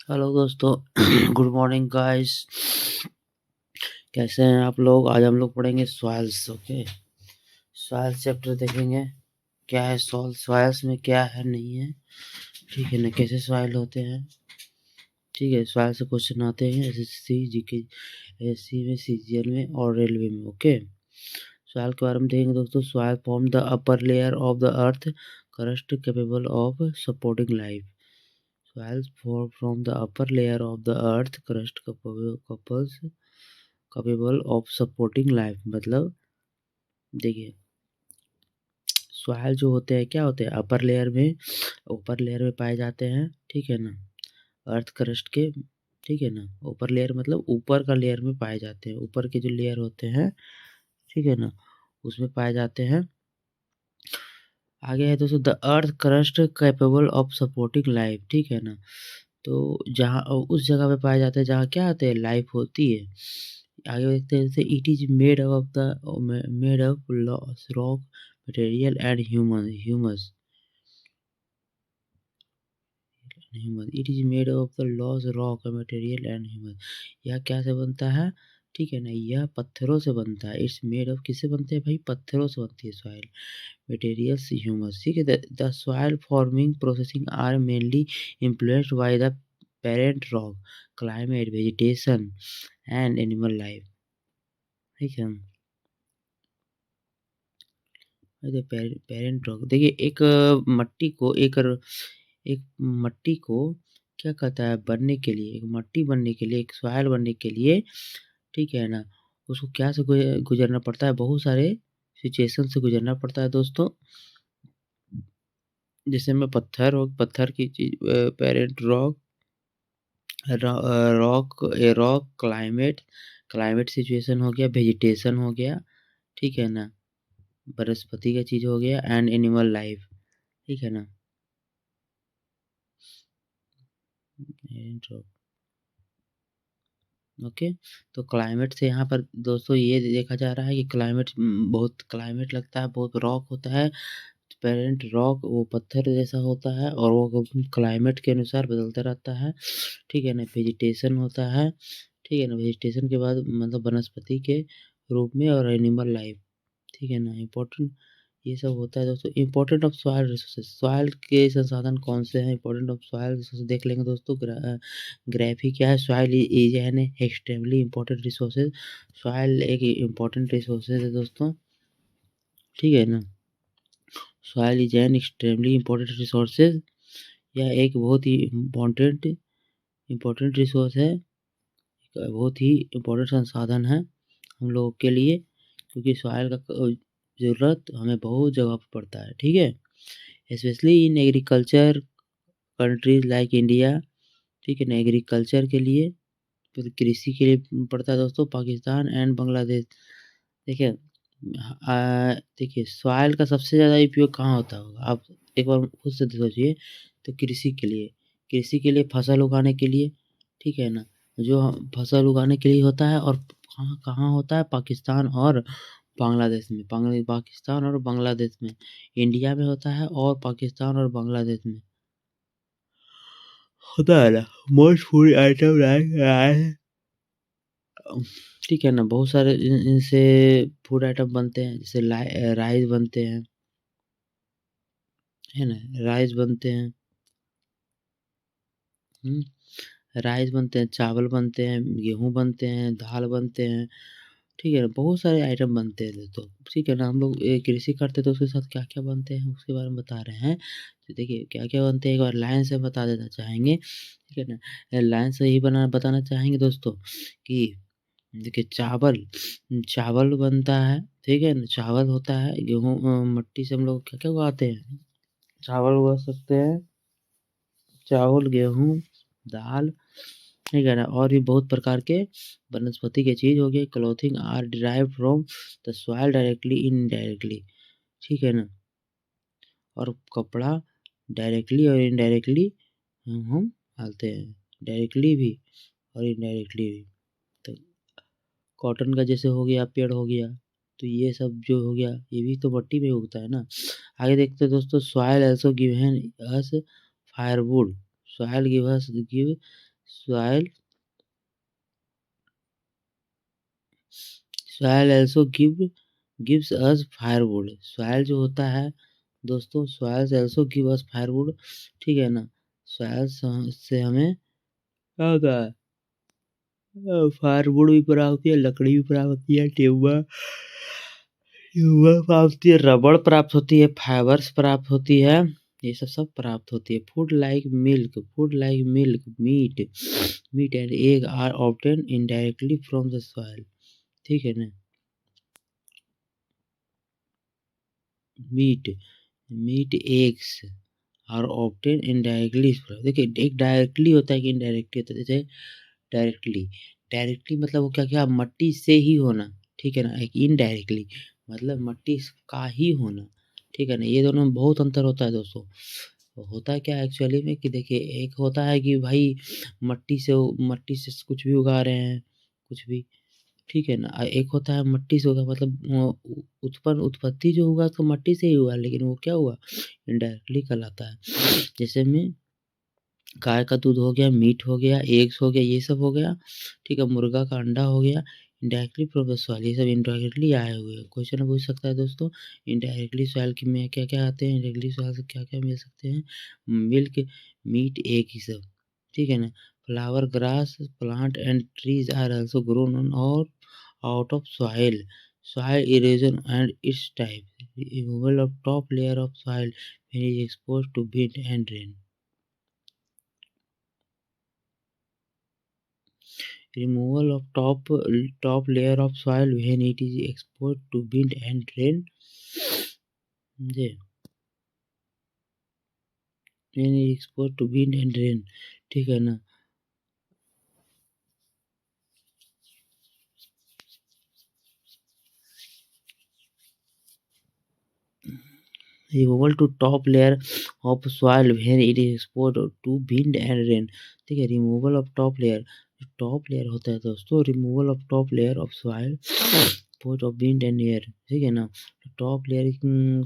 Hello दोस्तों। Good morning guys. कैसे हैं आप लोग? आज हम लोग पढ़ेंगे सॉइल्स। ओके, सॉइल्स चैप्टर देखेंगे। क्या है सॉइल्स में, क्या है नहीं है, ठीक है ना, कैसे सॉइल होते हैं। ठीक है, सॉइल से क्वेश्चन आते हैं एसएससी जीके, एसएससी में, सीजीएल में और रेलवे में। ओके, सॉइल के बारे में देखेंगे दोस्तों। Soil form the upper layer of the earth crust capable of supporting life. Soils formed from the upper layer of the earth crust capable of supporting life। मतलब देखिए, सॉइल जो होते हैं क्या होते हैं, ऊपर लेयर में पाए जाते हैं। ठीक है ना, अर्थ क्रस्ट के। ठीक है ना, ऊपर लेयर मतलब ऊपर का लेयर में पाए जाते हैं, ऊपर के जो लेयर होते हैं, ठीक है ना, उसमें पाए जाते हैं। आगे है दोस्तों, the earth crust capable of supporting life. ठीक है ना, तो जहाँ उस जगह पे पाए जाते हैं जहाँ क्या होते हैं, लाइफ होती है। आगे देखते हैं, जैसे it is made of rock material and humus. It is made of the loss rock material and humus. यह क्या से बनता है? ठीक है ना, यह पत्थरों से बनता है। इट्स मेड ऑफ किससे बनते हैं भाई? पत्थरों से बनती है सॉइल, materials humus। ठीक है, the soil forming processing are mainly influenced by the parent rock, climate, vegetation and animal life। ठीक है, पेरेंट रॉक। देखिए, एक मट्टी को क्या कहता है बनने के लिए, एक मट्टी बनने के लिए, एक सॉइल बनने के लिए, ठीक है ना, उसको क्या से गुजरना पड़ता है, बहुत सारे सिचुएशन से गुजरना पड़ता है दोस्तों। जैसे में पत्थर की चीज, parent rock, rock climate situation हो गया, वेजिटेशन हो गया, ठीक है ना, वनस्पति का चीज हो गया एंड एनिमल लाइफ। ठीक है ना, ओके। तो क्लाइमेट से यहाँ पर दोस्तों ये देखा जा रहा है कि बहुत क्लाइमेट लगता है, बहुत रॉक होता है। पेरेंट रॉक वो पत्थर जैसा होता है और वो क्लाइमेट के अनुसार बदलता रहता है। ठीक है ना, वेजिटेशन होता है। ठीक है ना, वेजिटेशन के बाद मतलब वनस्पति के रूप में और एनिमल लाइफ। ठीक है ना, इम्पोर्टेंट ये सब होता है दोस्तों। Important of soil resources, soil के संसाधन कौन से हैं? इम्पोर्टेंट ऑफ सॉइल रिसोर्सेज देख लेंगे दोस्तों। ग्राफी क्या है? Soil is an extremely important resources. Soil एक इम्पोर्टेंट रिसोर्सेज है दोस्तों। ठीक है ना, soil is an extremely important resources. यह एक बहुत ही इम्पोर्टेंट रिसोर्स है, बहुत ही इम्पोर्टेंट संसाधन है हम लोगों के लिए, क्योंकि सॉइल का ज़रूरत हमें बहुत जगह पर पड़ता है। ठीक है, specially in agriculture countries like India. ठीक है ना, एग्रीकल्चर के लिए, फिर कृषि के लिए पड़ता है दोस्तों, पाकिस्तान एंड बांग्लादेश। देखिए, देखिए सॉइल का सबसे ज़्यादा उपयोग कहाँ होता होगा, आप एक बार खुद से सोचिए। तो कृषि के लिए फसल उगाने के लिए। ठीक है ना, जो फसल उगाने के लिए होता है, और कहाँ कहाँ होता है? पाकिस्तान और बांग्लादेश में। पाकिस्तान और बांग्लादेश में, इंडिया में होता है और पाकिस्तान और बांग्लादेश में होता है ना। Most food item rice. ठीक है ना, बहुत सारे इनसे फूड आइटम बनते हैं, जैसे राइस बनते हैं, है ना, राइस बनते हैं। राइस बनते हैं, चावल बनते हैं, गेहूँ बनते हैं, दाल बनते हैं। ठीक है ना, बहुत सारे आइटम बनते हैं दोस्तों। ठीक है ना, हम लोग कृषि करते हैं तो उसके साथ क्या-क्या बनते हैं उसके बारे में बता रहे हैं। तो देखिए क्या-क्या बनते हैं, एक बार लाइन से बता देना चाहेंगे। ठीक है ना, लाइन से ही बना बताना चाहेंगे दोस्तों कि देखिए, चावल बनता है। ठीक है ना, चावल होता है, गेहूँ मट्टी से हम लोग क्या-क्या उगाते हैं, चावल उगा सकते हैं, चावल, गेहूँ, दाल। ठीक है ना, और भी बहुत प्रकार के वनस्पति के चीज़ हो गए। Clothing are derived from the soil directly indirectly. ठीक है ना, और कपड़ा डायरेक्टली और इनडायरेक्टली हम डालते हैं, डायरेक्टली भी और इनडायरेक्टली भी। तो कॉटन का जैसे हो गया, पेड़ हो गया, तो ये सब जो हो गया ये भी तो मट्टी में उगता है ना। आगे देखते हैं दोस्तों, soil also give us firewood. Soil give soil soil also gives us firewood. Soil जो होता है दोस्तों, soil also give us firewood, ठीक है ना? सॉइल से हमें क्या होता है? फायरवुड भी प्राप्त होती है, लकड़ी भी प्राप्त होती है, ट्यूबर प्राप्त होती है, रबड़ प्राप्त होती है, फाइबर्स प्राप्त होती है, ये सब प्राप्त होती है। Food like milk, meat and egg are obtain indirectly from the soil, ठीक है ना? Meat meat eggs are obtain indirectly. देखिए, एक डायरेक्टली होता है कि इनडायरेक्टली होता है। जैसे डायरेक्टली डायरेक्टली मतलब वो क्या क्या मट्टी से ही होना, ठीक है ना? एक इनडायरेक्टली मतलब मट्टी का ही होना, ठीक है ना? ये दोनों में बहुत अंतर होता है दोस्तों। होता है क्या एक्चुअली में कि देखिए, एक होता है कि भाई मट्टी से कुछ भी उगा रहे हैं, कुछ भी, ठीक है ना? एक होता है मट्टी से होगा, मतलब उत्पत्ति जो हुआ तो मट्टी से ही हुआ, लेकिन वो क्या हुआ? इनडायरेक्टली कहलाता है। जैसे में गाय का दूध हो गया, मीट हो गया, एग्स हो गया, ये सब हो गया, ठीक है? मुर्गा का अंडा हो गया, इनडायरेक्टली फ्रॉम द सॉइल, ये सब इनडायरेक्टली आए हुए हैं। क्वेश्चन पूछ सकता है दोस्तों, इनडायरेक्टली सॉइल के में क्या-क्या आते हैं? इनडायरेक्टली सॉइल से क्या-क्या मिल सकते हैं? मिल्क, मीट, एग, ये सब, ठीक है ना? Flower, grass, plant and trees are also grown on or out of soil erosion and its type, removal of top layer of soil when it is exposed to wind and rain. Removal of top layer of soil when it is exposed to wind and rain. समझे? When it is exposed to wind and rain, ठीक है ना? Removal to top layer of soil when it is exposed to wind and rain, ठीक है? Removal of top layer होता है दोस्तों, removal of top layer of soil pot of wind and air, ठीक है ना? टॉप लेयर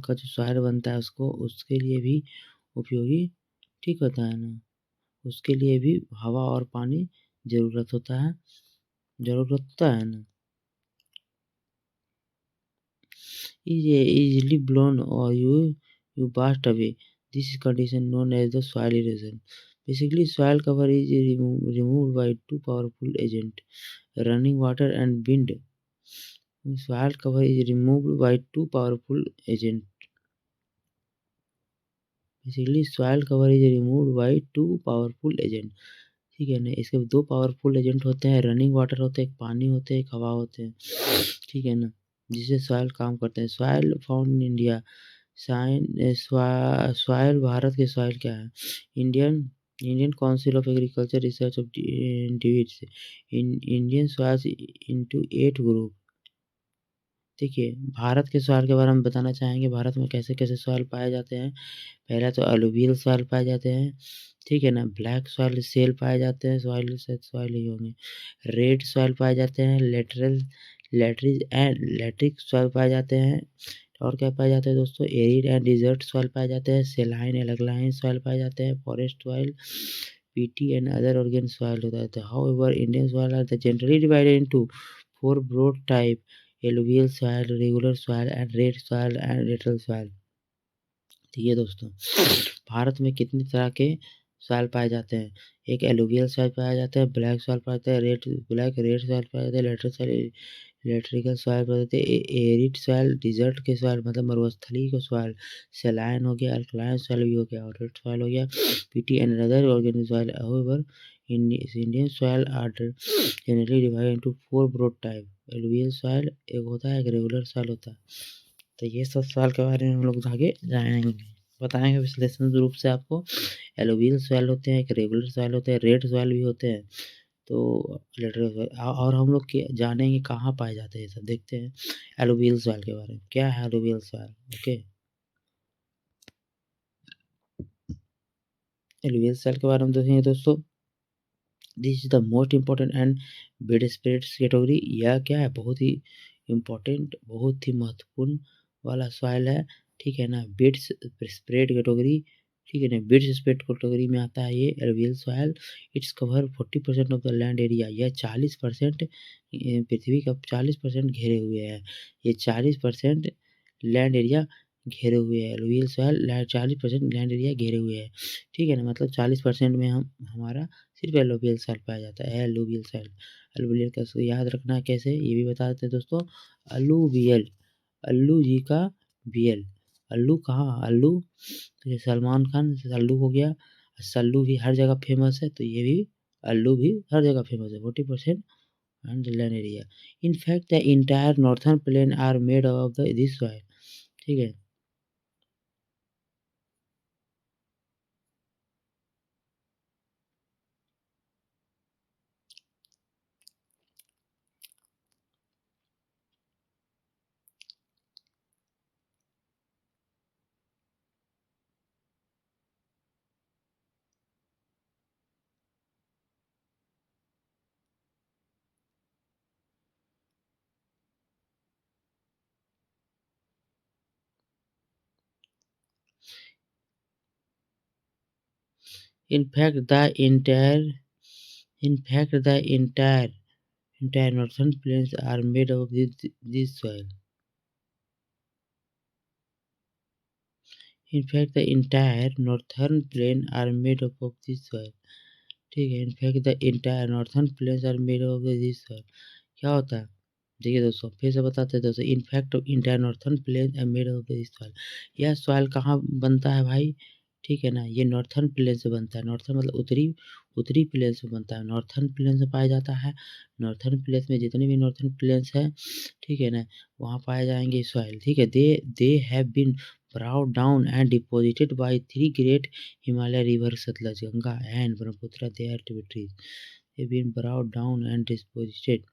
का जो सॉइल बनता है उसको, उसके लिए भी उपयोगी, ठीक होता है ना? उसके लिए भी हवा और पानी ज़रूरत होता है ना? Is easily blown or you burst away. This is condition known as the soil erosion. Basically, soil cover is removed by two powerful agents, running water and wind. Soil cover is removed by two powerful agents. Basically, soil cover is removed by two powerful agents. ठीक है ना? इसके दो powerful agent होते हैं, running water होते हैं, एक पानी होते हैं, एक हवा होते हैं, ठीक है ना? जिससे सॉइल काम करते हैं। Soil found in India, soil Bharat के सॉइल क्या है? Indian Indian Council of Agriculture Research of divides Indian soils into 8 group. देखिए, भारत के सॉइल के बारे में बताना चाहेंगे, भारत में कैसे-कैसे सॉइल पाए जाते हैं। पहला तो अलुवियल सॉइल पाए जाते हैं, ठीक है ना? ब्लैक सॉइल सेल पाए जाते हैं, सॉइल ही होंगे। रेड सॉइल पाए जाते हैं, लैटरिक सॉइल पाए जाते हैं। और क्या पाए जाते हैं दोस्तों? एरिड एंड डिजर्ट सॉइल पाए जाते हैं, सेलाइन एल्कलाइन सॉइल पाए जाते हैं, forest soil, peaty and other organic soil होता है। However Indian soil are generally divided into 4 broad type, alluvial soil, regular soil and red soil and literal soil. ठीक है दोस्तों, भारत में कितनी तरह के सॉइल पाए जाते हैं? एक एलुवियल सॉइल पाया जाता है, ब्लैक सॉइल पाया जाता है, रेड सॉइल पाया जाता है, लेटरिकल सॉइल पाया जाता है, एरिड सॉइल, डिजर्ट के सॉइल मतलब मरुस्थलीय के सॉइल, सैलाइन हो गया, अल्कलाइन सॉइल भी हो गया और रेड सॉइल हो गया, peaty and other organic soil. However Indian soil are generally divided into 4 broad type. Alluvial soil एक होता है, एक रेगुलर सॉइल होता है। तो ये सब सॉइल के बारे में हम लोग आगे जानेंगे, बताएंगे विश्लेषण रूप से आपको। एलुवियल सॉइल होते हैं, एक रेगुलर सॉइल होते हैं, रेड सॉइल भी होते हैं, तो लेटरल सॉइल। और हम लोग जानेंगे कहाँ पाए जाते हैं, ये सब देखते हैं एलुवियल सॉइल के बारे में। क्या है alluvial soil? Okay, alluvial soil के बारे में देखेंगे दोस्तों। This is the most important and bed spreads category. यह क्या है? बहुत ही इम्पोर्टेंट, बहुत ही महत्वपूर्ण वाला सॉइल है, ठीक है ना? बेड स्प्रेड कैटेगरी ठीक है ना। बिट्स स्प्रेड कैटेगरी में आता है ये alluvial soil. Its cover 40% of the land area. यह 40% पृथ्वी का 40% घेरे हुए है। ये 40% लैंड एरिया घेरे हुए है। एलुवियल सॉइल 40% लैंड एरिया घेरे हुए है। ठीक है ना, मतलब 40% में हम हमारा सिर्फ एलुवियल सॉइल पाया जाता है। एलुवियल सॉइल, एलुवियल का याद रखना है कैसे ये भी बता देते हैं दोस्तों। अलूवियल, अल्लू जी का वियल। अल्लू कहाँ, अल्लू तो ये सलमान खान सल्लू हो गया। सल्लू भी हर जगह फेमस है, तो ये भी अल्लू भी हर जगह फेमस है। 40% and land area. In fact, the entire northern plain are made of this soil. ठीक है। In fact, the entire northern plains are made of this soil. In fact, the entire northern plain are made up of this soil. ठीक है। In fact the entire northern plains are made of this soil. क्या होता है, देखिए दोस्तों फिर से बताते हैं दोस्तों। In fact entire northern plains are made of this soil. यह सॉइल कहाँ बनता है भाई, ठीक है ना, ये नॉर्थर्न प्लेन से बनता है। नॉर्थर्न मतलब उत्तरी, उत्तरी प्लेन से बनता है। नॉर्थर्न प्लेन से पाया जाता है। नॉर्थर्न प्लेन्स में जितने भी नॉर्थर्न प्लेन्स हैं, ठीक है ना, वहाँ पाए जाएंगे सॉइल। ठीक है। They have been brought down and deposited by three great Himalaya rivers Satluj, Ganga and Brahmaputra, their tributaries. They've been brought down and deposited।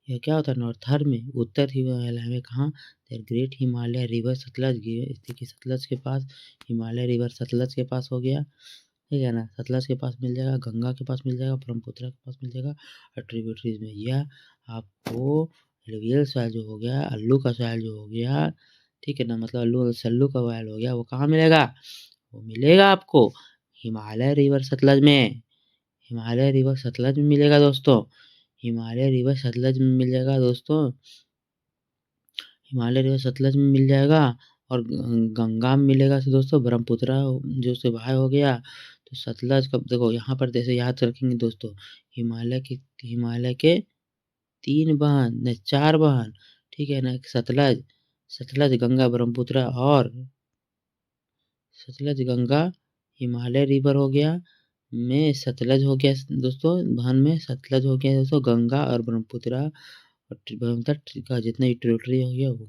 यह क्या होता है, नॉर्थर में, उत्तर हिमालय में कहाँ, ग्रेट हिमालय रिवर सतलज, देखिए सतलज के पास, हिमालय रिवर सतलज के पास हो गया। ठीक है ना, सतलज के पास मिल जाएगा, गंगा के पास मिल जाएगा, ब्रह्मपुत्र के पास मिल जाएगा, और ट्रिब्यूटरीज में। यह आपको एलुवियल सॉइल जो हो गया, अल्लू का सॉइल जो हो गया, ठीक है ना, मतलब अल्लू सल्लू का सॉइल हो गया, वो कहाँ मिलेगा, वो मिलेगा आपको हिमालय रिवर सतलज में। हिमालय रिवर सतलज में मिलेगा दोस्तों। हिमालय रिवर सतलज में मिल जाएगा दोस्तों। हिमालय रिवर सतलज में मिल जाएगा, और गंगा में मिलेगा से दोस्तों। ब्रह्मपुत्र जो से भाई हो गया, तो सतलज कब देखो यहाँ पर जैसे याद रखेंगे दोस्तों। हिमालय के 3 बहन नहीं 4 बहन, ठीक है ना, सतलज, सतलज गंगा ब्रह्मपुत्र, और सतलज गंगा हिमालय रिवर हो गया, में सतलज हो गया दोस्तों। बहन में सतलज हो गया दोस्तों, गंगा और ब्रह्मपुत्र और ब्रह्मपुत्र का जितना भी ट्रिब्यूटरी हो गया वो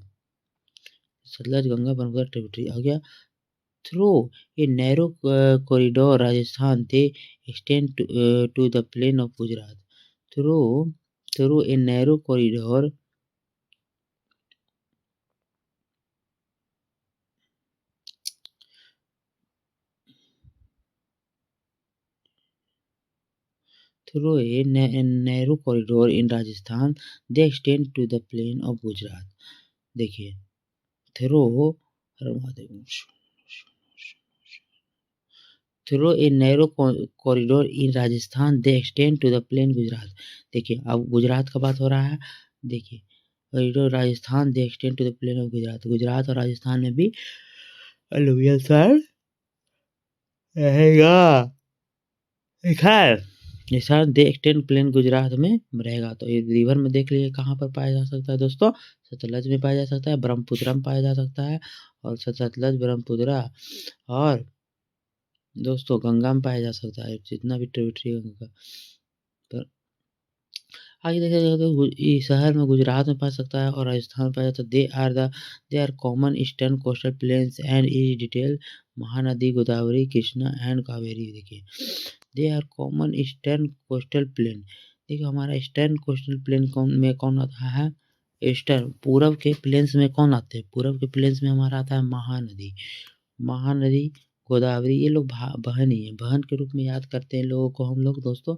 सतलज गंगा ब्रह्मपुत्र ट्रिब्यूटरी हो गया। Through a narrow corridor Rajasthan they extend to the plain of Gujarat. Through through a narrow corridor, through a narrow corridor in Rajasthan, they extend to the plain of Gujarat। देखिए through through a narrow corridor in Rajasthan they extend to the plain Gujarat. देखिए अब गुजरात का बात हो रहा है। देखिए corridor Rajasthan they extend to the plain of Gujarat. Gujarat और राजस्थान में भी अलुवियल सॉइल रहेगा। खैर जैसा दे एक्सटेंड प्लेन गुजरात में रहेगा, तो ये रिवर में देख लीजिए कहाँ पर पाया जा सकता है दोस्तों। सतलज में पाया जा सकता है, ब्रह्मपुत्र में पाया जा सकता है, और सतलज ब्रह्मपुत्र और दोस्तों गंगा में पाया जा सकता है, जितना भी ट्रिब्यूटरी है गंगा का। तो आगे देखा जाए तो इस शहर में गुजरात में पा सकता है और राजस्थान में पाया जाता है। They are common eastern coastal plains and is detail Mahanadi Godavari Krishna and Kaveri. देखिए they are common eastern coastal plain. देखिए हमारा ईस्टर्न कोस्टल प्लेन कौन आता है, ईस्टर्न पूरब के प्लेन्स में कौन आते हैं, पूरब के प्लेन्स में हमारा आता है महानदी। महानदी गोदावरी ये लोग बहन ही है, बहन के रूप में याद करते हैं लोगों को हम लोग दोस्तों।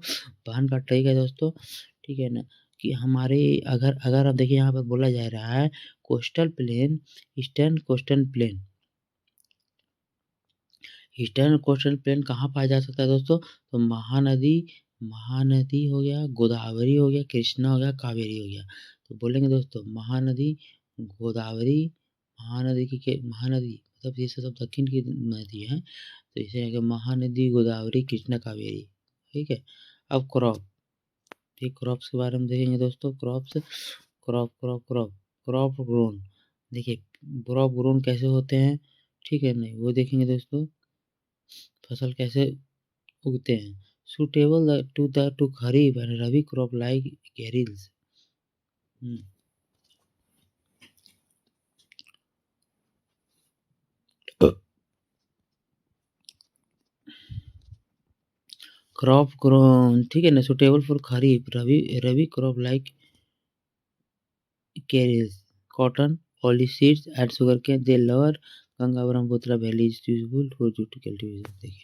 बहन का ट्रिक है दोस्तों, ठीक है ना, कि हमारे अगर अगर आप देखिए यहाँ पर बोला जा रहा है coastal plain, eastern coastal plane, eastern coastal plane कहाँ पाया जा सकता है दोस्तों? तो महानदी महानदी हो गया, गोदावरी हो गया, कृष्णा हो गया, कावेरी हो गया। तो बोलेंगे दोस्तों महानदी, गोदावरी, महानदी मतलब ये सब दक्षिण की नदी है, तो इसे आगे महानदी, गोदावरी, कृष्णा, कावेरी। ठीक है। अब क्रॉप, ये क्रॉप्स के बारे में देखेंगे दोस्तों। Crops, crop grown. देखिए क्रॉप ग्रोन कैसे होते हैं, ठीक है नहीं, वो देखेंगे दोस्तों। फसल कैसे उगते हैं, suitable to kharif and rabi crop like cereals. Crop grown, ठीक है ना, suitable for kharif, rabi crop like cereals, cotton, olive seeds and sugar cane. The lower Ganga Brahmaputra valley is useful for jute cultivation. देखिए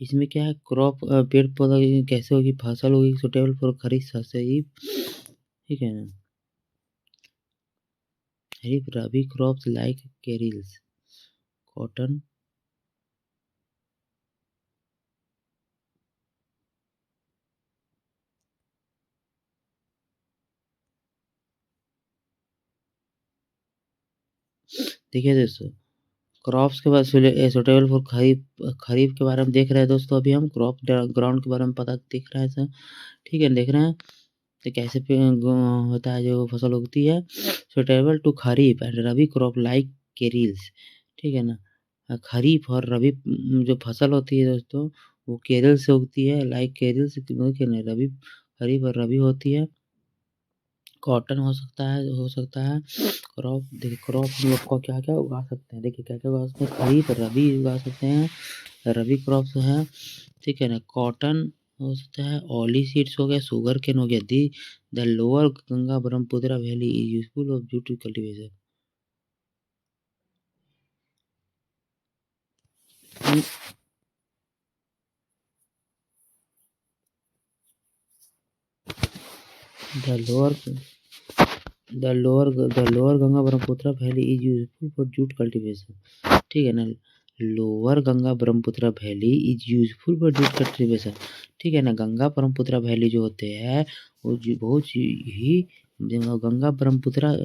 इसमें क्या है, क्रॉप पेड़ पौधा कैसे होगी, फसल होगी सुटेबल फॉर खरीफ सही, ठीक है ना, खरीफ रबी क्रॉप्स लाइक कैरिल्स, कॉटन। देखिए दोस्तों क्रॉप्स के बाद सुटेबल फॉर खरीफ, खरीफ के बारे में देख रहे हैं दोस्तों। अभी हम क्रॉप ग्राउंड के बारे में पता देख रहे हैं सर, ठीक है देख रहे हैं। तो कैसे होता है जो फसल उगती है, suitable to kharif and rabi crop like cereals, ठीक है ना। खरीफ और रबी जो फसल होती है दोस्तों, वो केरल से उगती है, लाइक केरल से रबी, खरीफ और रबी होती है। कॉटन हो सकता है। क्रॉप, देखिए क्रॉप हम लोग को क्या क्या उगा सकते हैं, देखिए क्या क्या उगा सकते हैं, खरीफ रबी उगा सकते हैं, रबी क्रॉप्स है, ठीक है ना। कॉटन हो सकता है, ऑली सीड्स हो गया, शुगर केन हो गया। The the lower Ganga Brahmaputra valley is useful of due to cultivation. The lower the lower Ganga Brahmaputra valley is useful for jute cultivation, ठीक है ना। Lower Ganga Brahmaputra valley is useful for jute cultivation, ठीक है ना। गंगा ब्रह्मपुत्र वैली जो होते हैं वो बहुत ही, गंगा ब्रह्मपुत्र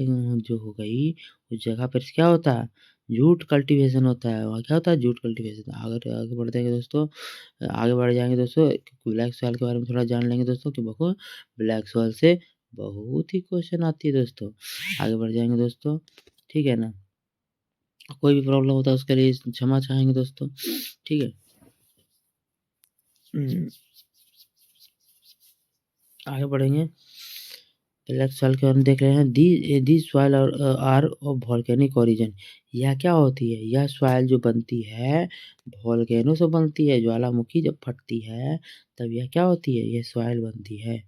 जो हो गई उस जगह पर क्या होता है, जूट कल्टीवेशन होता है। वहाँ क्या होता है, जूट कल्टीवेशन। अगर आगे बढ़ते हैं दोस्तों, आगे बढ़ जाएंगे दोस्तों, ब्लैक सॉइल के बारे में थोड़ा जान लेंगे दोस्तों कि देखो ब्लैक सॉइल से बहुत ही क्वेश्चन आती है दोस्तों। आगे बढ़ जाएंगे दोस्तों, ठीक है ना। कोई भी प्रॉब्लम होता है उसके लिए क्षमा चाहेंगे दोस्तों, ठीक है। आगे बढ़ेंगे, ब्लैक सॉइल के बारे में देख रहे हैं। The soil are of volcanic origin. यह क्या होती है, यह सॉइल जो बनती है वॉल्केनो से बनती है, ज्वालामुखी जब फटती है तब यह क्या होती है, यह सॉइल बनती है।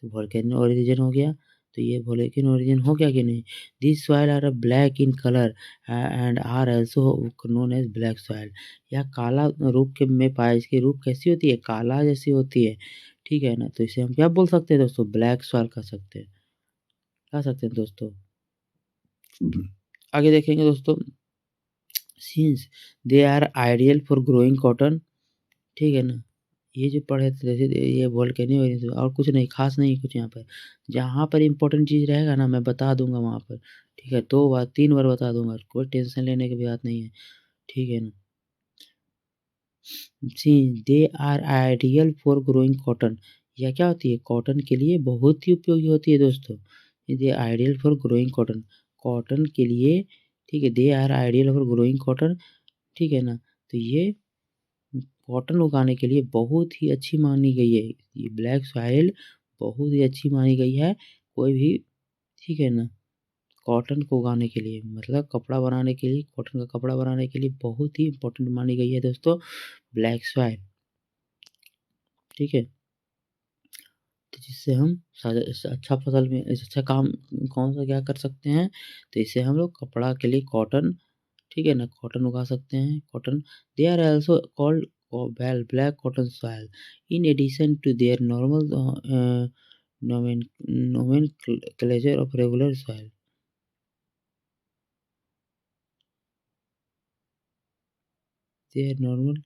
तो वोल्केनो ओरिजिन हो गया, तो ये वोल्केनो ओरिजिन हो गया कि नहीं। This soil are black in colour and are also known as black soil. यह काला रूप के में पाया, इसकी रूप कैसी होती है, काला जैसी होती है, ठीक है ना। तो इसे हम क्या बोल सकते हैं दोस्तों, ब्लैक सॉइल कह सकते हैं, कह सकते हैं दोस्तों। आगे देखेंगे दोस्तों, since they are ideal for growing cotton, ठीक है ना। ये जो पढ़े थे जैसे ये वोल्केनो और कुछ नहीं, खास नहीं कुछ यहाँ पर। जहाँ पर इम्पोर्टेंट चीज़ रहेगा ना मैं बता दूंगा वहाँ पर, ठीक है। 2 बार 3 बार बता दूंगा, कोई टेंशन लेने की भी बात नहीं है, ठीक है ना। See they are ideal for growing cotton. यह क्या होती है, कॉटन के लिए बहुत ही उपयोगी होती है दोस्तों। They ideal for growing cotton, cotton के लिए, ठीक है। They are ideal for growing cotton, ठीक है ना। तो ये कॉटन उगाने के लिए बहुत ही अच्छी मानी गई है, ये ब्लैक सॉइल बहुत ही अच्छी मानी गई है कोई भी, ठीक है ना। कॉटन को उगाने के लिए मतलब कपड़ा बनाने के लिए, कॉटन का कपड़ा बनाने के लिए बहुत ही इम्पोर्टेंट मानी गई है दोस्तों ब्लैक सॉइल, ठीक है। तो जिससे हम अच्छा फसल में अच्छा काम कौन सा क्या कर सकते हैं, तो इससे हम लोग कपड़ा के लिए कॉटन, ठीक है ना, कॉटन उगा सकते हैं। Cotton, they are also called black cotton soil in addition to their normal nomenclature of regular soil। तो their normal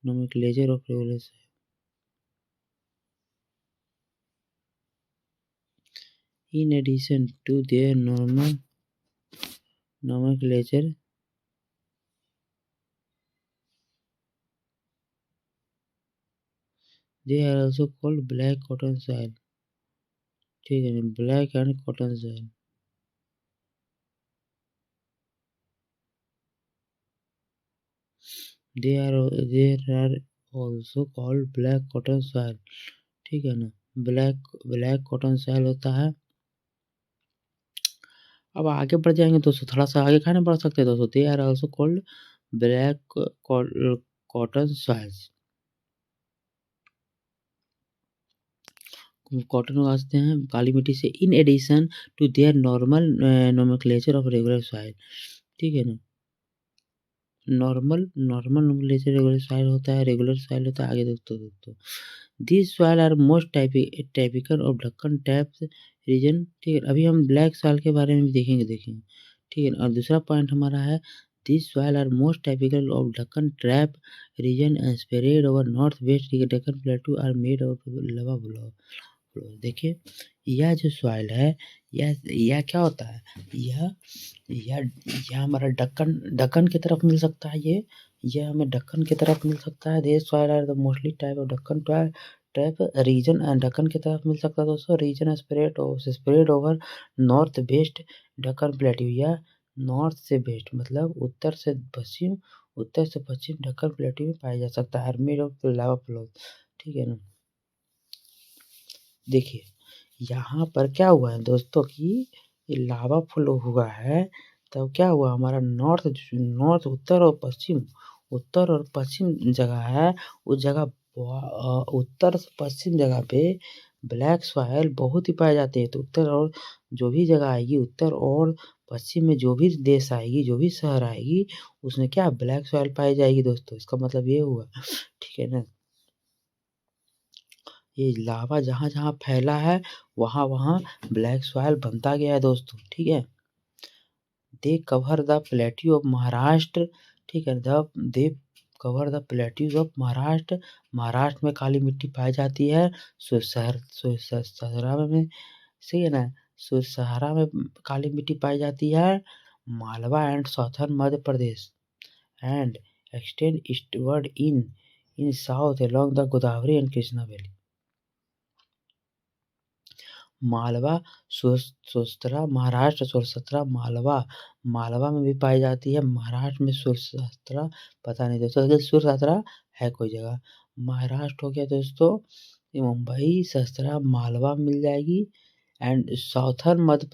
nomenclature of regular soil. In addition to their normal nomenclature, they are also called black cotton soil. ठीक है, black and cotton soil. They are also called black cotton soil. ठीक है ना, black cotton soil होता है। अब आगे बढ़ जाएंगे दोस्तों, थोड़ा सा आगे खाने बढ़ सकते हैं दोस्तों। They are also called black cotton soils. Cotton उगाते हैं काली मिट्टी से। In addition to their normal nomenclature of regular soil. ठीक है ना, नॉर्मल नोमेनक्लेचर रेगुलर सॉइल होता है, रेगुलर सॉइल होता है। आगे दोस्तों this soil are most typical of Deccan traps region. ठीक है, अभी हम ब्लैक सॉइल के बारे में भी देखेंगे। ठीक है, और दूसरा पॉइंट हमारा है this soil are most typical of Deccan trap region and spread over north west Deccan plateau are made of lava block. देखिए, यह जो सॉइल है, यह क्या होता है, यह हमारा दक्कन की तरफ मिल सकता है। यह हमें दक्कन की तरफ मिल सकता है। This soil are the mostly type of Deccan type region and Deccan की तरफ मिल सकता है दोस्तों। Region spread over north west Deccan plateau. या नॉर्थ से वेस्ट मतलब उत्तर से पश्चिम दक्कन प्लेट्यू में पाया जा सकता है। Made of lava flow. ठीक है ना, देखिए यहाँ पर क्या हुआ है दोस्तों कि ये लावा फ्लो हुआ है, तब क्या हुआ हमारा नॉर्थ उत्तर और पश्चिम जगह है। उस जगह उत्तर पश्चिम जगह पे ब्लैक सॉइल बहुत ही पाए जाते हैं। तो उत्तर और जो भी जगह आएगी, उत्तर और पश्चिम में जो भी देश आएगी, जो भी शहर आएगी, उसमें क्या ब्लैक सॉइल पाई जाएगी दोस्तों। इसका मतलब ये हुआ। ठीक है ना, ये लावा जहाँ जहाँ फैला है वहाँ वहाँ ब्लैक सॉइल बनता गया है दोस्तों। ठीक है, they cover the plateau of Maharashtra. ठीक है, they cover the plateaus of Maharashtra. Maharashtra में काली मिट्टी पाई जाती है। सहारा में, सही है ना, सहारा में काली मिट्टी पाई जाती है। Malwa and southern Madhya Pradesh and extend eastward in south along the Godavari and Krishna valley. Malwa Saurashtra Maharashtra, Saurashtra Malwa में भी पाई जाती है। महाराष्ट्र में सुरसतरा पता नहीं दोस्तों, अगर सुरसतरा है कोई जगह। महाराष्ट्र हो गया दोस्तों, ये मुंबई सस्तरा मालवा मिल जाएगी। एंड साउथर्न मध्य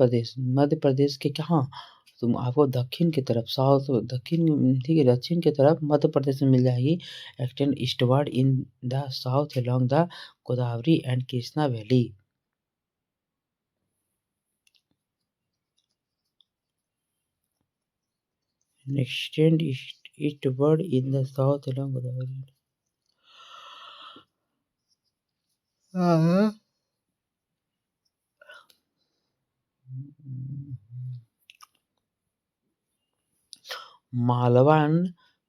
प्रदेश के कहाँ, तुम आपको दक्षिण की तरफ दक्षिण, ठीक है, दक्षिण की तरफ मध्य प्रदेश में मिल जाएगी। Extend eastward in the south along the Godavari and Krishna valley. Extend eastward in the south along Godavari.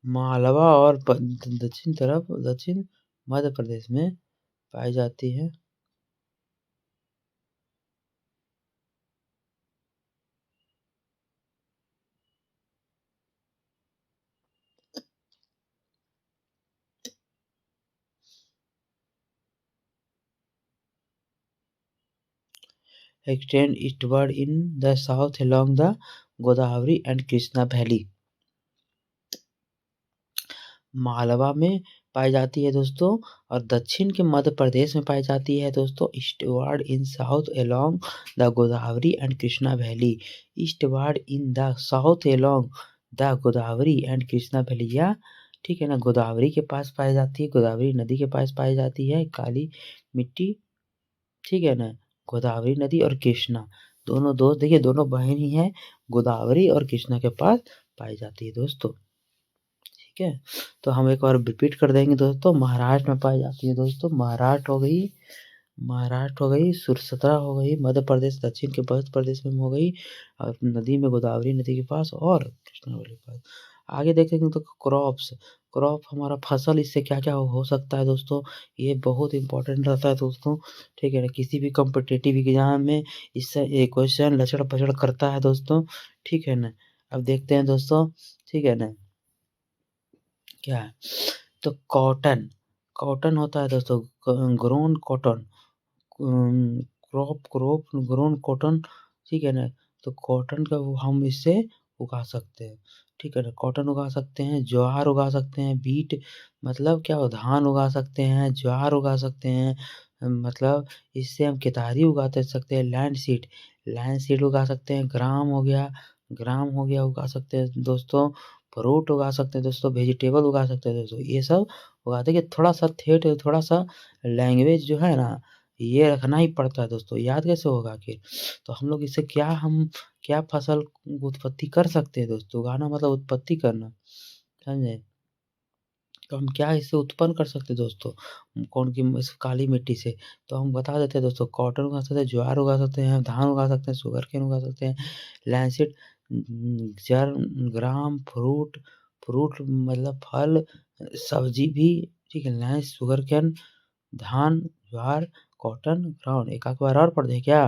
Malwa और दक्षिण मध्य प्रदेश में पाई जाती है। Extend eastward in the south along the Godavari and Krishna Valley. Malwa में पाई जाती है दोस्तों, और दक्षिण के मध्य प्रदेश में पाई जाती है दोस्तों। Eastward in south along the Godavari and Krishna valley. Eastward in the south along the Godavari and Krishna valley. या ठीक है ना, गोदावरी के पास पाई जाती है, गोदावरी नदी के पास पाई जाती है काली मिट्टी। ठीक है ना, गोदावरी नदी और कृष्णा दोनों दोस्त, देखिए दोनों बहन ही हैं। गोदावरी और कृष्णा के पास पाई जाती है दोस्तों। ठीक है, तो हम एक बार रिपीट कर देंगे दोस्तों। महाराष्ट्र में पाई जाती है दोस्तों, महाराष्ट्र हो गई, सुरसतरा हो गई, मध्य प्रदेश दक्षिण के मध्य प्रदेश में हो गई, और नदी में गोदावरी नदी के पास और कृष्णा वैली के पास। आगे देखेंगे तो क्रॉप्स, क्रॉप हमारा फसल इससे क्या-क्या हो सकता है दोस्तों, ये बहुत इम्पोर्टेंट रहता है दोस्तों, ठीक है ना? किसी भी कॉम्पिटिटिव एग्ज़ाम में इससे ये क्वेश्चन लचड़-पचड़ करता है दोस्तों, ठीक है ना? अब देखते हैं दोस्तों, ठीक है ना? क्या है? तो कॉटन, कॉटन होता है दोस्तों grown cotton crop grown cotton, ठीक है ना? तो कॉटन का वो हम इससे उगा सकते हैं, ठीक है ना? कॉटन उगा सकते हैं, ज्वार उगा सकते हैं, बीट मतलब क्या हो धान उगा सकते हैं, ज्वार उगा सकते हैं, मतलब इससे हम केतारी उगा सकते हैं, लैंड सीड उगा सकते हैं, ग्राम हो गया उगा सकते हैं दोस्तों, फ्रूट उगा सकते हैं दोस्तों, वेजिटेबल उगा सकते हैं दोस्तों, ये सब उगाते हैं कि थोड़ा-सा लैंग्वेज जो है ना ये रखना ही पड़ता है दोस्तों, याद कैसे होगा आखिर? तो हम लोग इससे क्या फसल उत्पत्ति कर सकते हैं दोस्तों? उगाना मतलब उत्पत्ति करना, समझे? तो हम क्या इससे उत्पन्न कर सकते हैं दोस्तों? कौन की इस काली मिट्टी से? तो हम बता देते हैं दोस्तों कॉटन उगा सकते हैं, ज्वार उगा सकते हैं, धान उगा सकते हैं, शुगरकेन उगा सकते हैं, लैंसिड जर ग्राम, फ्रूट मतलब फल, सब्जी भी, ठीक है? लैंस शुगरकेन धान, ज्वार, कॉटन, ग्राउंड एक आध बार और पढ़ दें क्या?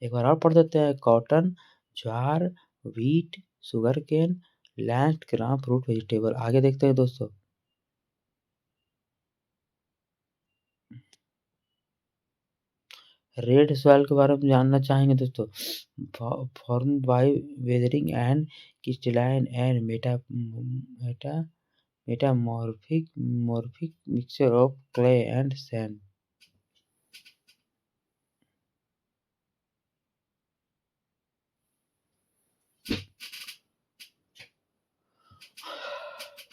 एक बार और पढ़ देते हैं कॉटन, ज्वार, व्हीट, शुगरकेन, लैंड, ग्राम, फ्रूट, वेजिटेबल। आगे देखते हैं दोस्तों। रेड सॉइल के बारे में जानना चाहेंगे दोस्तों। Formed by weathering and crystalline and Meta metamorphic mixture of clay and sand.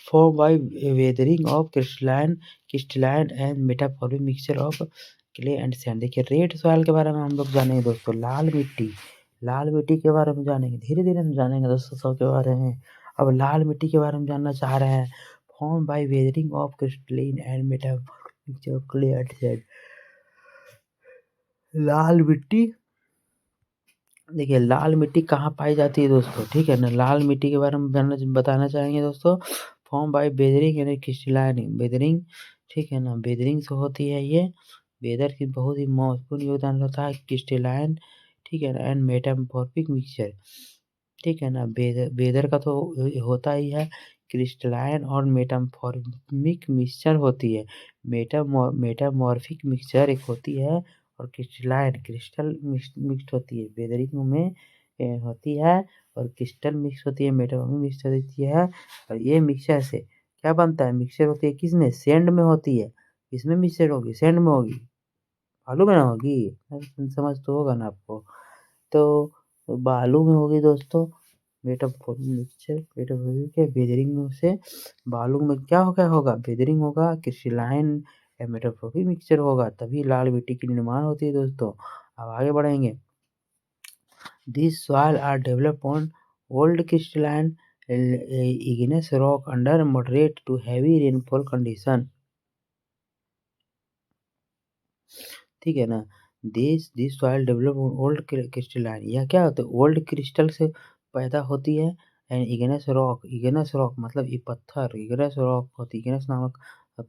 Formed by weathering of crystalline and metamorphic mixture of clay and sand। देखिए रेड सॉइल के बारे में हम लोग जानेंगे दोस्तों। लाल मिट्टी के बारे में जानेंगे, धीरे-धीरे हम जानेंगे दोस्तों सब के बारे में। अब लाल मिट्टी के बारे में जानना चाह रहे हैं। Formed by weathering of crystalline and metamorphic mixture of clay and sand। लाल मिट्टी देखिए लाल मिट्टी कहाँ पाई जाती है दोस्तों, ठीक है ना? लाल मिट्टी के बारे में बताना चाहेंगे दोस्तों। फॉर्म बाय बेदरिंग यानी क्रिस्टलाइनिंग बेदरिंग, ठीक है ना? बेदरिंग से होती है ये। वेदर की बहुत ही महत्वपूर्ण योगदान होता है क्रिस्टलाइन, ठीक है ना? एंड मेटामॉर्फिक मिक्सचर, ठीक है ना? वेदर का तो होता ही है, क्रिस्टलाइन और मेटामॉर्फिक मिक्सचर होती है। मेटामॉर्फिक मिक्सचर एक होती है और क्रिस्टलाइन क्रिस्टल मिक्स्ड होती है। वेदरिंग में होती है और क्रिस्टल मिक्स होती है, मेटामॉर्फिक मिक्स होती है और ये मिक्सचर से क्या बनता है? मिक्सचर होती है किसमें? सैंड में होती है। किसमें मिक्सचर होगी? सैंड में होगी। बालू में ना होगी? समझ तो होगा ना आपको। तो बालू में होगी दोस्तों। मेटामॉर्फिक मिक्सचर मेटामॉर्फिक के बेदरिंग में से बालू में क्या होगा? बेदरिंग होगा, क्रिस्टलाइन या मेटामॉर्फिक मिक्सचर होगा, तभी लाल मिट्टी की निर्माण होती है दोस्तों। अब आगे बढ़ेंगे। These soil are developed on old crystalline igneous rock under moderate to heavy rainfall condition। ठीक है ना? This soil develop old crystalline यह क्या होता है? ओल्ड क्रिस्टल से पैदा होती है एंड इग्नेस रॉक मतलब ये पत्थर इग्नेस रॉक होती है, इग्नेस नामक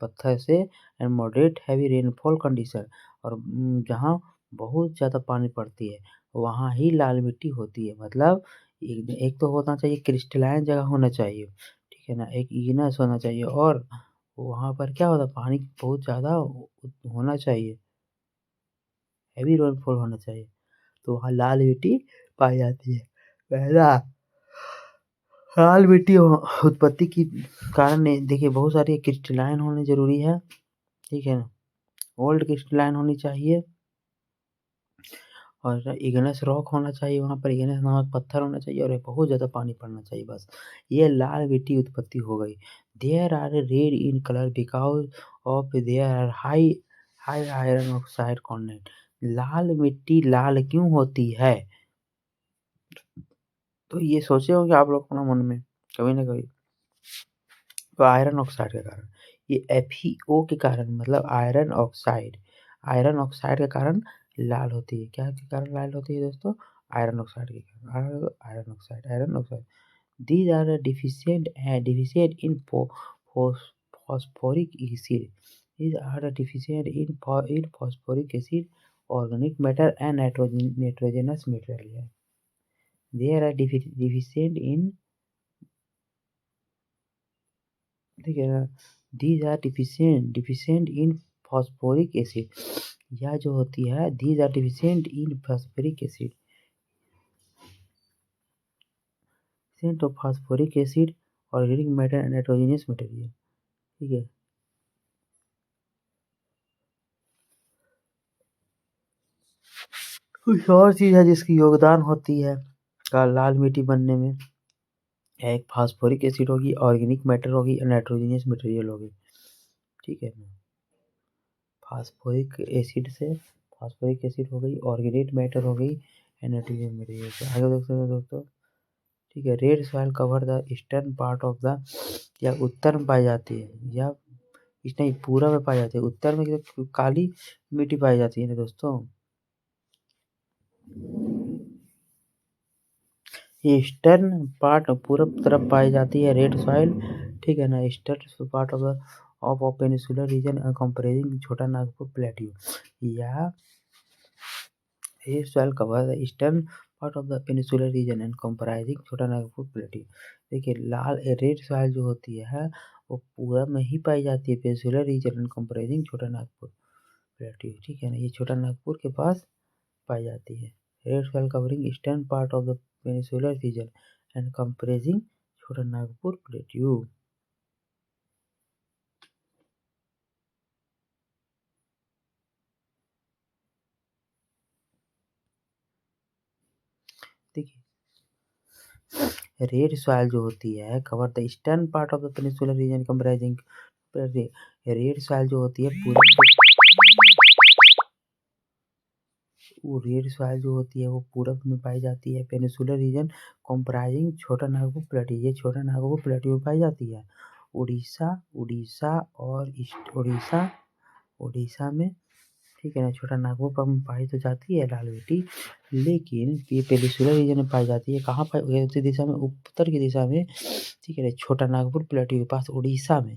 पत्थर से and moderate heavy rainfall condition और जहाँ बहुत ज़्यादा पानी पड़ती है वहाँ ही लाल मिट्टी होती है। मतलब एक तो होना चाहिए क्रिस्टलाइन जगह होना चाहिए, ठीक है ना? एक इग्नेस होना चाहिए और वहाँ पर क्या होता है पानी बहुत ज़्यादा होना चाहिए, हेवी रेनफॉल होना चाहिए, तो वहाँ लाल मिट्टी पाई जाती है। पहला लाल मिट्टी उत्पत्ति की कारण देखिए बहुत सारी क्रिस्टलाइन होनी ज़रूरी है, ठीक है ना? ओल्ड क्रिस्टलाइन होनी चाहिए और इग्नेस रॉक होना चाहिए, वहाँ पर इग्नेस नामक पत्थर होना चाहिए और बहुत ज़्यादा पानी पड़ना चाहिए बस। ये लाल मिट्टी उत्पत्ति हो गई। There are red in colour because of there are high iron oxide content. लाल मिट्टी लाल क्यों होती है? तो ये सोचे होंगे आप लोग अपना मन में कभी ना कभी। तो आयरन ऑक्साइड के कारण ये FeO के कारण मतलब आयरन ऑक्साइड के कारण लाल होती है। क्या के कारण लाल होती है दोस्तों? आयरन ऑक्साइड के कारण iron oxide. These are deficient in phosphoric acid. These are deficient in phosphoric acid, organic matter and nitrogenous material. They are deficient in these are deficient in phosphoric acid. यह जो होती है these are deficient in phosphoric acid. Deficient of phosphoric acid, organic matter and nitrogenous material. ठीक है। कुछ और चीज है जिसकी योगदान होती है लाल मिट्टी बनने में। एक फास्फोरिक एसिड होगी, ऑर्गेनिक मैटर होगी, नाइट्रोजनियस मटेरियल होगी। ठीक है ना। फास्फोरिक एसिड हो गई, ऑर्गेनिक मैटर हो गई, नाइट्रोजन मटेरियल से। आगे देख सकते हैं दोस्तों। ठीक है। Red soil cover the eastern part of the, या उत्तर में पाई जाती है, या नहीं पूरा में पाई जाती है। उत्तर में काली मिट्टी पाई जाती है ना दोस्तों। ईस्टर्न पार्ट पूरब तरफ पाई जाती है रेड सॉइल। ठीक है ना। Eastern part of the of peninsular region compressing Chota Nagpur plateau, या red soil cover the eastern part of the peninsular region and comprising Chota Nagpur plateau. देखिए लाल रेड सॉइल जो होती है वो पूरब में ही पाई जाती है, peninsular region and comprising Chota Nagpur plateau. ठीक है ना। ये छोटा नागपुर के पास पाई जाती है। Red soil covering eastern part of the peninsular region and compressing Chota Nagpur plateau. देखिए रेड सॉइल जो होती है cover the eastern part of the peninsular region comprising, red soil जो होती है रेड सॉइल जो होती है वो पूरब में पाई जाती है, peninsular region comprising Chota Nagpur plateau. ये छोटा नागपुर प्लेट्यू में पाई जाती है। उड़ीसा और उड़ीसा में। ठीक है ना। छोटा नागपुर पर पाई तो जाती है लाल मिट्टी, लेकिन ये पेनिसुलर रीजन में पाई जाती है। कहाँ पाई? उत्तर दिशा में, उत्तर की दिशा में। ठीक है। छोटा नागपुर प्लेट्यू के पास उड़ीसा में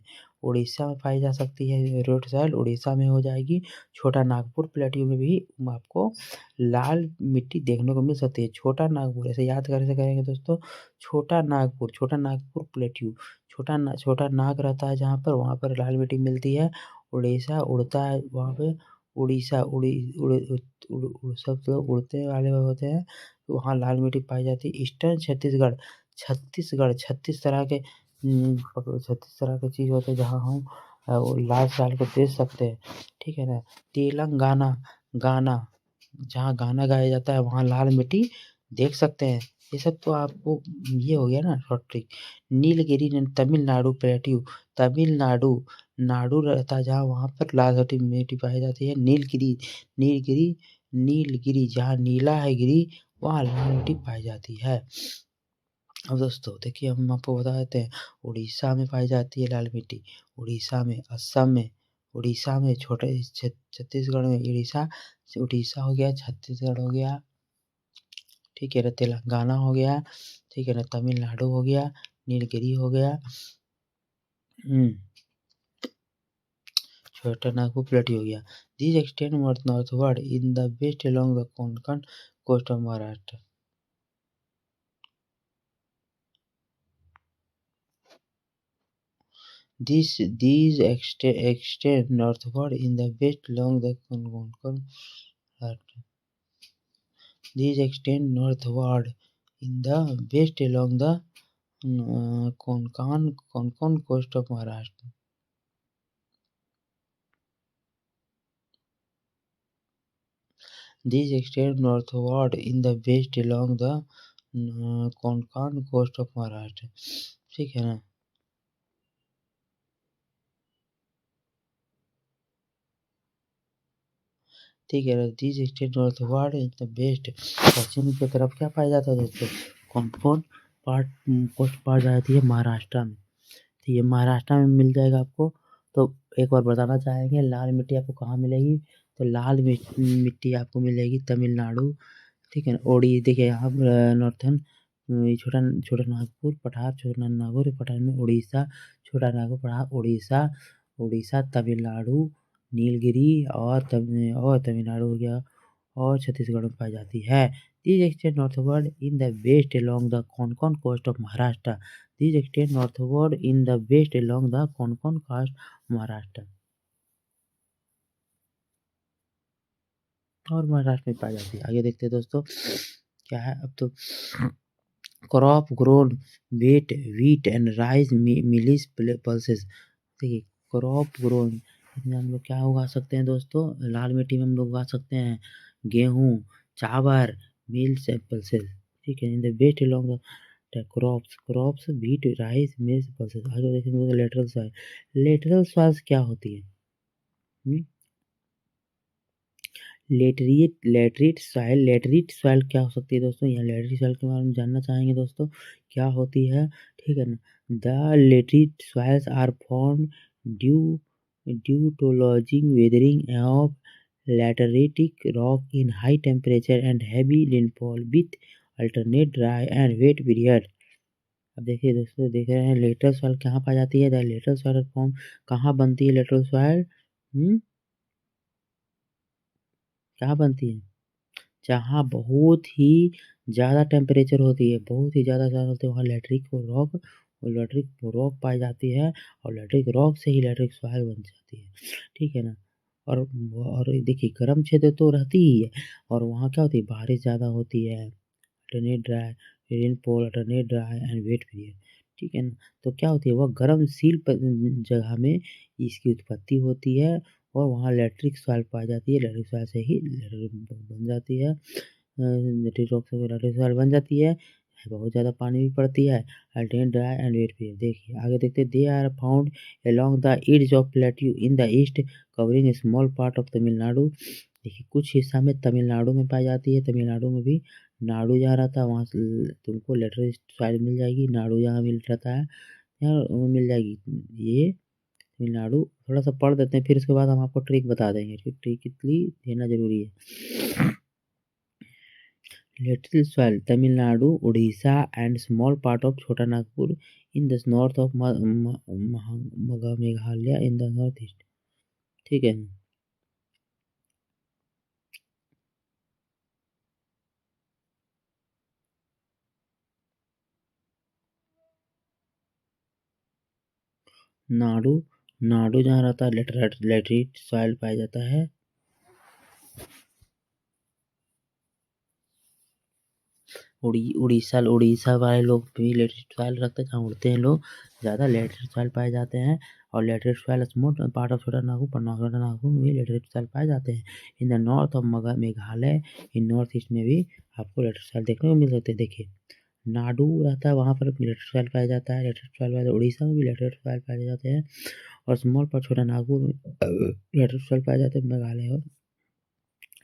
पाई जा सकती है रेड सॉइल, उड़ीसा में हो जाएगी। छोटा नागपुर प्लेट्यू में भी आपको लाल मिट्टी देखने को मिल सकती है। छोटा नागपुर ऐसे याद कैसे करेंगे दोस्तों? छोटा नागपुर प्लेट्यू, छोटा नाग रहता है जहाँ पर, वहाँ पर लाल मिट्टी मिलती है। उड़ीसा उड़ता है वहाँ पे, उड़ीसा सब लोग उड़ते वाले होते हैं, तो वहाँ लाल मिट्टी पाई जाती है। ईस्टर्न छत्तीसगढ़, छत्तीस तरह के 36 तरह के चीज़ होते हैं जहाँ हम लाल सॉइल को देख सकते हैं। ठीक है ना। तेलंगाना, जहाँ गाना गाया जाता है वहाँ लाल मिट्टी देख सकते हैं। ये सब तो आपको ये हो गया ना short trick. Nilgiri Tamil Nadu plateau, Nadu रहता है जहाँ, वहाँ पर लाल मिट्टी पाई जाती है। नीलगिरी जहाँ नीला है गिरी, वहाँ लाल मिट्टी पाई जाती है। अब दोस्तों देखिए हम आपको बता देते हैं। उड़ीसा में पाई जाती है लाल मिट्टी, उड़ीसा में, असम में, उड़ीसा में, छोटे छत्तीसगढ़ में उड़ीसा हो गया, छत्तीसगढ़ हो गया। ठीक है ना। तेलंगाना हो गया। ठीक है ना। तमिलनाडु हो गया, नीलगिरी हो गया। छोटा नागपुर प्लेट्यू हो गया। These extend northward in the west along the Konkan coast of Maharashtra. These extend northward in the west along the Konkan. These extend northward in the west along the Konkan coast of Maharashtra. These extend northward in the west along the Konkan coast of Maharashtra. ठीक है ना। ठीक है। these extend northward in the west, पश्चिम की तरफ क्या पाया जाता है दोस्तों? कौन कोस्ट पाई जाती है महाराष्ट्र में। तो ये महाराष्ट्र में मिल जाएगा आपको। तो एक बार बताना चाहेंगे लाल मिट्टी आपको कहाँ मिलेगी? तो लाल मिट्टी आपको मिलेगी तमिलनाडु। ठीक है ना। देखिए यहाँ नॉर्थन छोटा छोटा नागपुर पठार, छोटा नागपुर पठार में उड़ीसा, छोटा नागपुर पठार उड़ीसा, उड़ीसा तमिलनाडु, नीलगिरी और तमिलनाडु हो गया और छत्तीसगढ़ में पाई जाती है। These extend northward in the west along the Konkan coast of Maharashtra. These extend northward in the west along the Konkan coast of Maharashtra. और महाराष्ट्र में पाई जाती है। आगे देखते हैं दोस्तों क्या है अब तो crop grown wheat and rice millets pulses। देखिए क्रॉप ग्रोन इसमें हम लोग क्या उगा सकते हैं दोस्तों, लाल मिट्टी में हम लोग उगा सकते हैं गेहूँ, चावल, मिल्स एंड पल्सेस। ठीक है, in the west along the crops wheat rice mills pulses. आगे देखेंगे लेटरल सॉइल। लेटरल सॉइल्स क्या होती है? लेटरिट सॉइल क्या हो सकती है दोस्तों? यहाँ लेटरिट सॉइल के बारे में जानना चाहेंगे दोस्तों, क्या होती है? ठीक है ना, the laterite soils are form due to lodging weathering of lateritic rock in high temperature and heavy rainfall with alternate dry and wet period। अब देखिए दोस्तों, देख रहे हैं लेटरल सॉइल कहाँ पाई जाती है? द लेटरल सॉइल फॉर्म कहाँ बनती है लेटरल सॉइल? कहाँ बनती है? जहाँ बहुत ही ज़्यादा टेम्परेचर होती है, बहुत ही ज़्यादा होती है, वहाँ लैटरिक रॉक पाई जाती है और लैटरिक रॉक से ही लैटरिक सॉइल बन जाती है। ठीक है ना, और देखिए गर्म क्षेत्र तो रहती ही है और वहाँ क्या होती है, बारिश ज़्यादा होती है, alternate dry rainfall, alternate dry and wet period. ठीक है ना, तो क्या होती है, वह गर्म जगह में इसकी उत्पत्ति होती है और वहाँ लैटरिक सॉइल पाई जाती है। लैटरिक सॉइल से ही लैटरिक बन जाती है, लैटरिक रॉक से लैटरिक सॉइल बन जाती है। बहुत ज़्यादा पानी भी पड़ती है, alternate dry and wet period. देखिए आगे देखते हैं, they are found along the edge of plateau in the east covering a small part of Tamil Nadu. देखिए कुछ हिस्सा में तमिलनाडु में पाई जाती है। तमिलनाडु में भी नाडु जहाँ रहता है वहाँ तुमको लेटरिक सॉइल मिल जाएगी। नाडु जहाँ मिल रहता है यहाँ वो मिल जाएगी। ये तमिलनाडु थोड़ा सा पढ़ देते हैं, फिर उसके बाद हम आपको ट्रिक बता देंगे कि ट्रिक इसलिए देना जरूरी है। Little soil, Tamil Nadu, Odisha and small part of Chota Nagpur in the north of Meghalaya in the northeast। ठीक है, नाडु नाडु जहाँ रहता है लेटरिट सॉइल पाया जाता है। उड़ीसा वाले लोग भी लेटरिट सॉइल रखते हैं, जहाँ उड़ते हैं लोग ज़्यादा लेटरिट सॉइल पाए जाते हैं और लेटरिट सॉइल स्मॉल पार्ट ऑफ छोटा नागपुर में भी लेटरिट सॉइल पाए जाते हैं। In the north of Meghalaya in north east में भी आपको लेटरिट सॉइल देखने को मिल सकते हैं। देखिए नाडु रहता है वहाँ पर लेटरिट सॉइल पाया जाता है, लेटरिट सॉइल पाया उड़ीसा में भी लेटरिट सॉइल पाए जाते हैं और स्मॉल पर छोटा नागपुर में लेटरिट सॉइल पाए जाते हैं। मेघालय और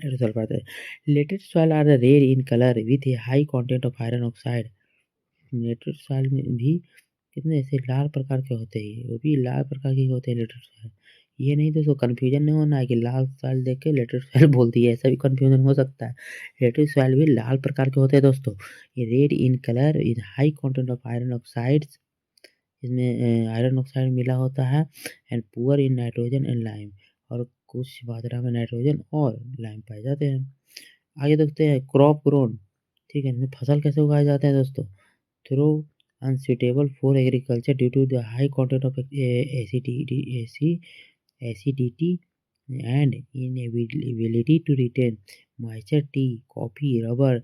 लेटरिट सॉइल पाते हैं। Laterite soil are red in colour with a high content of iron oxide. Laterite soil में भी कितने ऐसे लाल प्रकार के होते हैं, वो भी लाल प्रकार के होते हैं लेटरिट सॉइल। ये नहीं दोस्तों, कन्फ्यूजन नहीं होना है कि लाल सॉइल देख के लेटरिट सॉइल बोल दिया, ऐसा भी कन्फ्यूजन हो सकता है। लेटरिट सॉइल भी लाल प्रकार के होते हैं दोस्तों। ये red in colour in high content of iron oxides, इसमें आयरन ऑक्साइड मिला होता है and poor in nitrogen and lime, और कुछ मात्रा में नाइट्रोजन और लाइम पाए जाते हैं। आगे देखते हैं क्रॉप ग्रोन। ठीक है, इसमें फसल कैसे उगाए जाते हैं दोस्तों? Through unsuitable for agriculture due to the high content of acidity and inability to retain moisture। tea, coffee, rubber,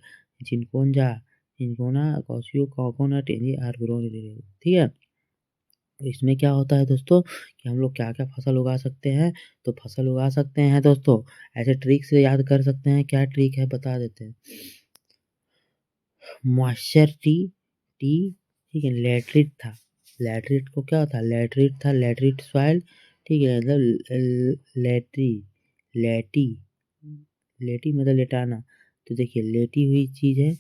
cinchona, coffee, coconut are grown. ठीक है, तो इसमें क्या होता है दोस्तों कि हम लोग क्या क्या फसल उगा सकते हैं? तो फसल उगा सकते हैं दोस्तों, ऐसे ट्रिक से याद कर सकते हैं। क्या ट्रिक है बता देते हैं। मॉइस्चर टी, ठीक है, लैटरिट था, लैटरिट को क्या होता है, लैटरिट था, लैटरिट सॉइल। ठीक है, मतलब लेटी लेटी मतलब लेटाना। तो देखिए लेटी हुई चीज़ है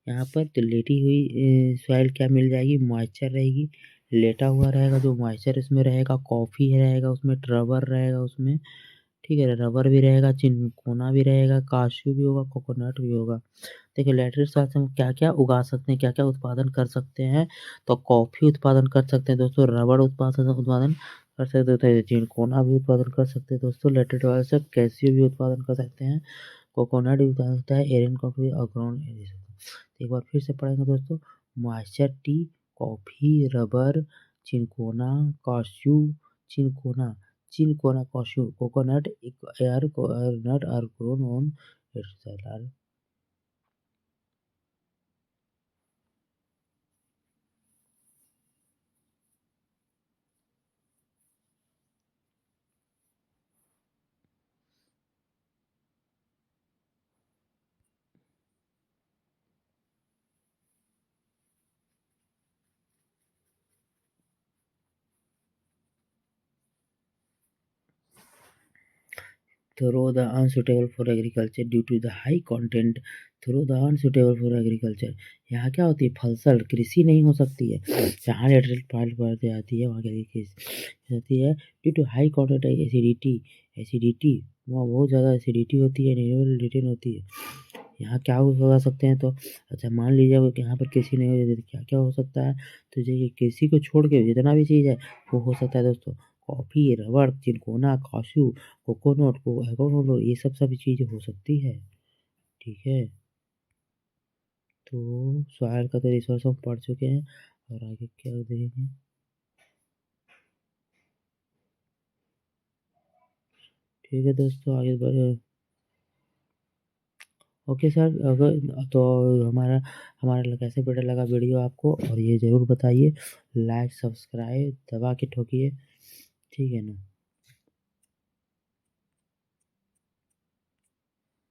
यहाँ पर, तो लेटी हुई सॉइल क्या मिल जाएगी, मॉइस्चर रहेगी। लेटा हुआ रहेगा जो मॉइस्चर इसमें रहेगा, कॉफ़ी रहेगा उसमें, रबर रहेगा उसमें। ठीक है? रबर भी रहेगा, चिनकोना भी रहेगा, काशू भी होगा, कोकोनट भी होगा। देखिए लैटेराइट स्वास्थ्य हम क्या-क्या उगा सकते हैं, क्या-क्या उत्पादन कर सकते हैं, तो कॉफ़ी उत्पादन कर सकते हैं दोस्तों, रबड़ उत्पादन उत्पादन कर सकते हैं, चिनकोना भी उत्पादन कर सकते हैं दोस्तों, लैटेराइट वाले से कैल्शियम भी उत्पादन कर सकते हैं, कोकोनट भी उत्पादन होता है, एरियन कॉफ़ी और ग्राउंड एक बार फिर से पढ़ेंगे दोस्तों, moisture tea, coffee, rubber, cinchona, cashew, cinchona, cinchona, cashew, coconut, areca nut are grown on its through the unsuitable for agriculture due to the high content through the unsuitable for agriculture यहाँ क्या होती है फलसल कृषि नहीं हो सकती है जहाँ लेटरल पार्ट बढ़ते आती है वहाँ की होती है due to high content acidity वहाँ बहुत ज़्यादा एसिडिटी होती है मिनरल रिटेन होती है यहाँ क्या उगा सकते हैं तो अच्छा मान लीजिए कि यहाँ पर कृषि नहीं हो तो क्या क्या हो सकता है तो ये कृषि को छोड़ के जितना भी चीज़ है वो हो सकता है दोस्तों कॉफ़ी रबर चिनकोना काशू कोकोनट को एवोकाडो ये सब सभी चीज़ें हो सकती है, ठीक है? तो सॉइल का तो रिसोर्स हम पढ़ चुके हैं और आगे क्या देखेंगे? ठीक है दोस्तों आगे बढ़े ओके सर अगर तो हमारा हमारा कैसे बेटर लगा वीडियो आपको और ये ज़रूर बताइए लाइक सब्सक्राइब दबा के ठोकिए, ठीक है ना?